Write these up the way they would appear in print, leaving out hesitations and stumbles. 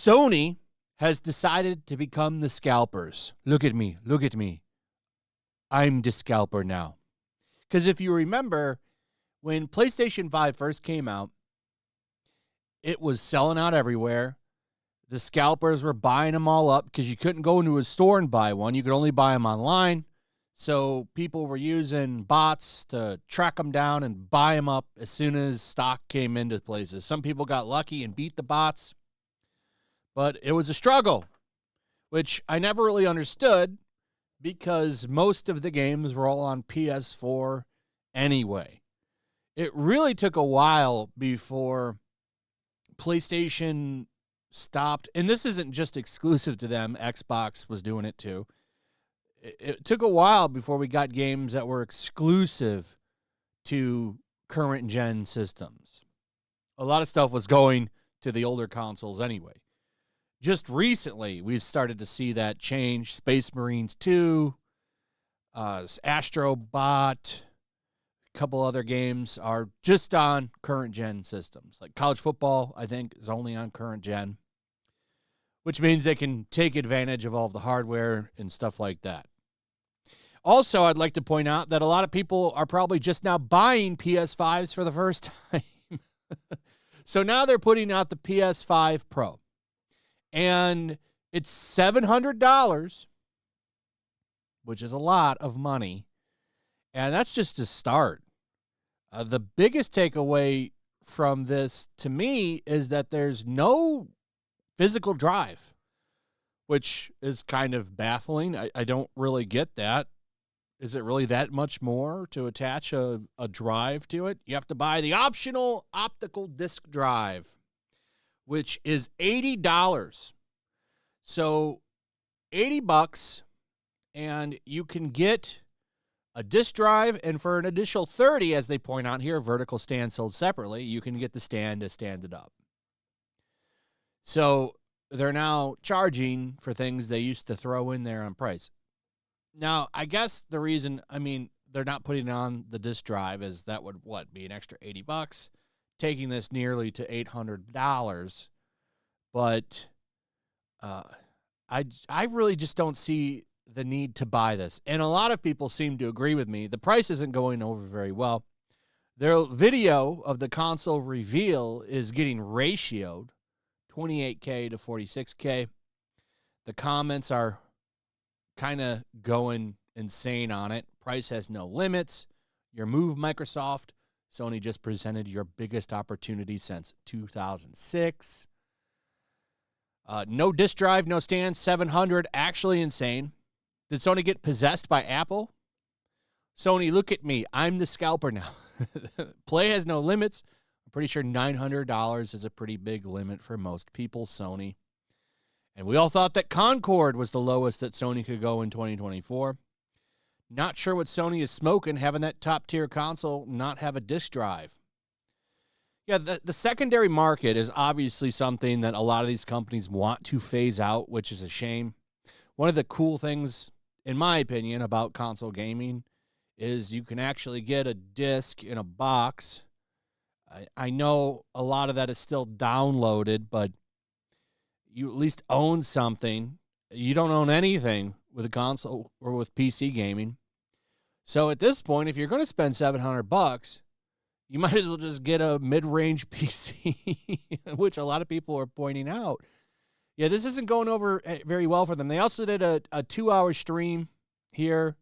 Sony has decided to become the scalpers. Look at me. Look at me. I'm the scalper now. Because if you remember, when PlayStation 5 first came out, it was selling out everywhere. The scalpers were buying them all up because you couldn't go into a store and buy one. You could only buy them online. So people were using bots to track them down and buy them up as soon as stock came into places. Some people got lucky and beat the bots. But it was a struggle, which I never really understood because most of the games were all on PS4 anyway. It really took a while before PlayStation stopped, and this isn't just exclusive to them, Xbox was doing it too. It took a while before we got games that were exclusive to current gen systems. A lot of stuff was going to the older consoles anyway. Just recently, we've started to see that change. Space Marines 2, Astro Bot, a couple other games are just on current gen systems. Like college football, I think, is only on current gen, which means they can take advantage of all of the hardware and stuff like that. Also, I'd like to point out that a lot of people are probably just now buying PS5s for the first time. So now they're putting out the PS5 Pro. And it's $700, which is a lot of money. And that's just a start. The biggest takeaway from this, to me, is that there's no physical drive, which is kind of baffling. I don't really get that. Is it really that much more to attach a drive to it? You have to buy the optional optical disc drive, which is $80. So $80, and you can get a disc drive, and for an additional $30, as they point out here, vertical stand sold separately, you can get the stand to stand it up. So they're now charging for things they used to throw in there on price. Now, I guess the reason, they're not putting it on the disc drive is that would, be an extra $80, taking this nearly to $800. But I really just don't see the need to buy this. And a lot of people seem to agree with me. The price isn't going over very well. Their video of the console reveal is getting ratioed, 28K to 46K. The comments are kind of going insane on it. Price has no limits. Your move, Microsoft. Sony just presented your biggest opportunity since 2006. No disk drive, no stand, $700. Actually insane. Did Sony get possessed by Apple? Sony, look at me. I'm the scalper now. Play has no limits. I'm pretty sure $900 is a pretty big limit for most people, Sony. And we all thought that Concord was the lowest that Sony could go in 2024. Not sure what Sony is smoking, having that top-tier console not have a disk drive. Yeah, the secondary market is obviously something that a lot of these companies want to phase out, which is a shame. One of the cool things, in my opinion, about console gaming is you can actually get a disc in a box. I know a lot of that is still downloaded, but you at least own something. You don't own anything with a console or with PC gaming. So at this point, if you're going to spend $700, you might as well just get a mid-range PC, which a lot of people are pointing out. Yeah, this isn't going over very well for them. They also did a 2-hour stream here.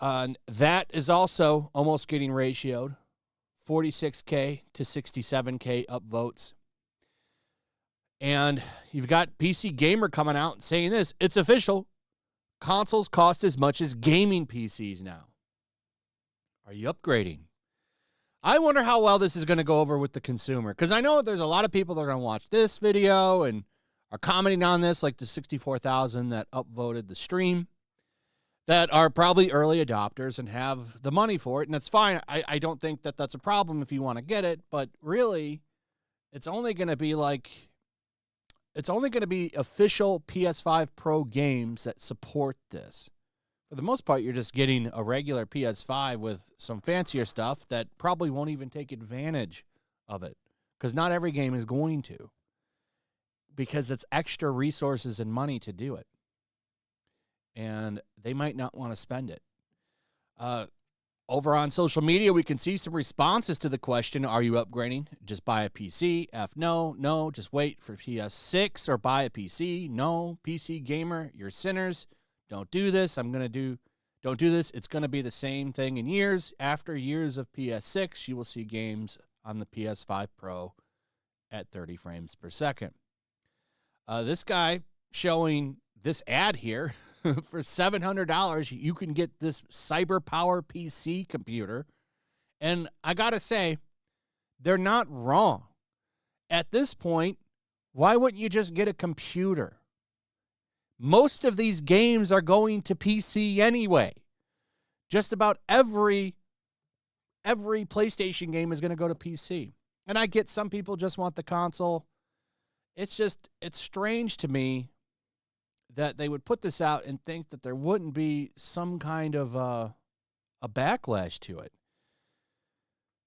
That is also almost getting ratioed. 46K to 67K upvotes. And you've got PC Gamer coming out and saying this. It's official. Consoles cost as much as gaming PCs now. Are you upgrading? I wonder how well this is going to go over with the consumer. Because I know there's a lot of people that are going to watch this video and are commenting on this, like the 64,000 that upvoted the stream, that are probably early adopters and have the money for it. And that's fine. I don't think that that's a problem if you want to get it. But really, it's only going to be official PS5 Pro games that support this. For the most part, you're just getting a regular PS5 with some fancier stuff that probably won't even take advantage of it, because not every game is going to. because it's extra resources and money to do it. And they might not want to spend it. Over on social media, we can see some responses to the question, are you upgrading? Just buy a PC. No. No, just wait for PS6 or buy a PC. No, PC gamer, you're sinners. Don't do this. Don't do this. It's going to be the same thing in years. After years of PS6, you will see games on the PS5 Pro at 30 frames per second. This guy showing this ad here, for $700, you can get this CyberPower PC computer. And I got to say, they're not wrong. At this point, why wouldn't you just get a computer? Most of these games are going to PC anyway. Just about every PlayStation game is going to go to PC. And I get some people just want the console. It's strange to me that they would put this out and think that there wouldn't be some kind of a backlash to it.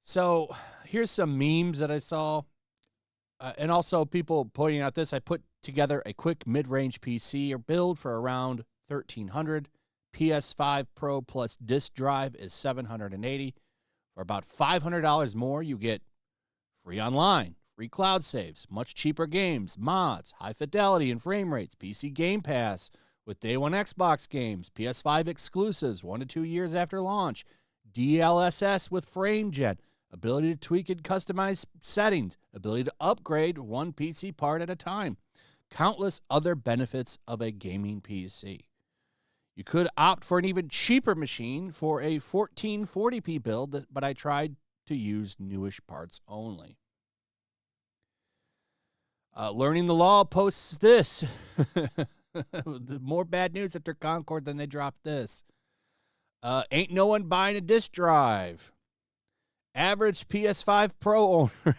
So here's some memes that I saw. And also people pointing out this. I put together a quick mid-range PC or build for around $1,300. PS5 Pro plus disk drive is $780. For about $500 more, you get free online, free cloud saves, much cheaper games, mods, high fidelity and frame rates, PC Game Pass with day one Xbox games, PS5 exclusives 1 to 2 years after launch, DLSS with frame gen, ability to tweak and customize settings, ability to upgrade one PC part at a time, countless other benefits of a gaming PC. You could opt for an even cheaper machine for a 1440p build, but I tried to use newish parts only. Learning the Law posts this. More bad news at their Concord than they dropped this. Ain't no one buying a disk drive. Average PS5 Pro owner.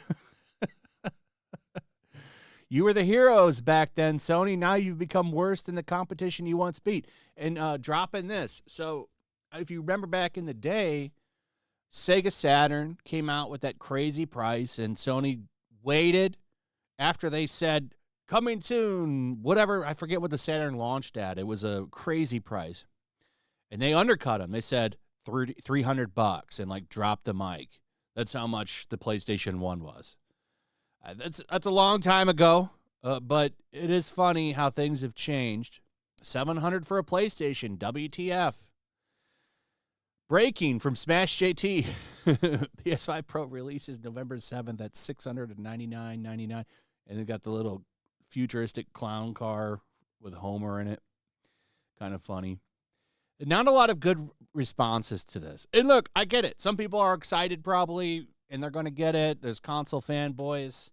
You were the heroes back then, Sony. Now you've become worse than the competition you once beat. And dropping this. So if you remember back in the day, Sega Saturn came out with that crazy price, and Sony waited after they said, coming soon, whatever. I forget what the Saturn launched at. It was a crazy price. And they undercut them. They said $300 and like dropped the mic. That's how much the PlayStation 1 was. That's a long time ago, but it is funny how things have changed. $700 for a PlayStation, WTF. Breaking from Smash JT. PS5 Pro releases November 7th at $699.99. And it got the little futuristic clown car with Homer in it. Kind of funny. Not a lot of good responses to this. And look, I get it. Some people are excited probably, and they're going to get it. There's console fanboys.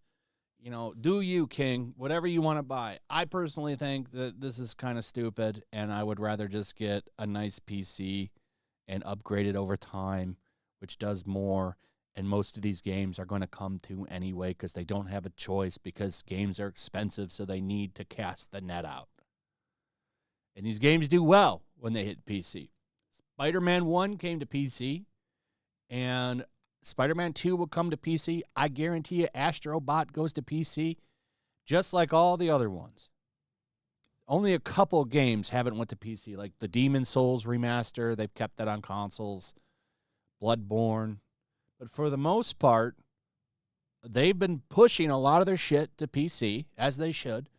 You know, do you, King, whatever you want to buy. I personally think that this is kind of stupid, and I would rather just get a nice PC and upgrade it over time, which does more. And most of these games are going to come to anyway because they don't have a choice because games are expensive, so they need to cast the net out. And these games do well when they hit PC. Spider-Man 1 came to PC, and Spider-Man 2 will come to PC. I guarantee you Astro Bot goes to PC, just like all the other ones. Only a couple games haven't went to PC, like the Demon's Souls remaster. They've kept that on consoles. Bloodborne. But for the most part, they've been pushing a lot of their shit to PC, as they should.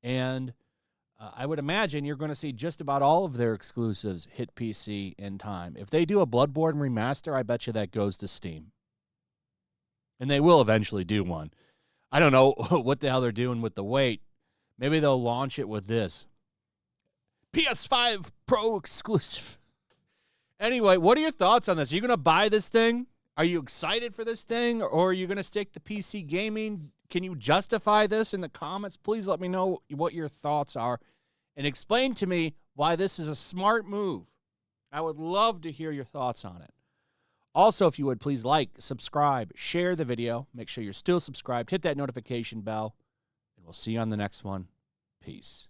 And I would imagine you're going to see just about all of their exclusives hit PC in time. If they do a Bloodborne remaster, I bet you that goes to Steam. And they will eventually do one. I don't know what the hell they're doing with the wait. Maybe they'll launch it with this. PS5 Pro exclusive. Anyway, what are your thoughts on this? Are you going to buy this thing? Are you excited for this thing? Or are you going to stick to PC gaming? Can you justify this in the comments? Please let me know what your thoughts are. And explain to me why this is a smart move. I would love to hear your thoughts on it. Also, if you would, please like, subscribe, share the video. Make sure you're still subscribed. Hit that notification bell. And we'll see you on the next one. Peace.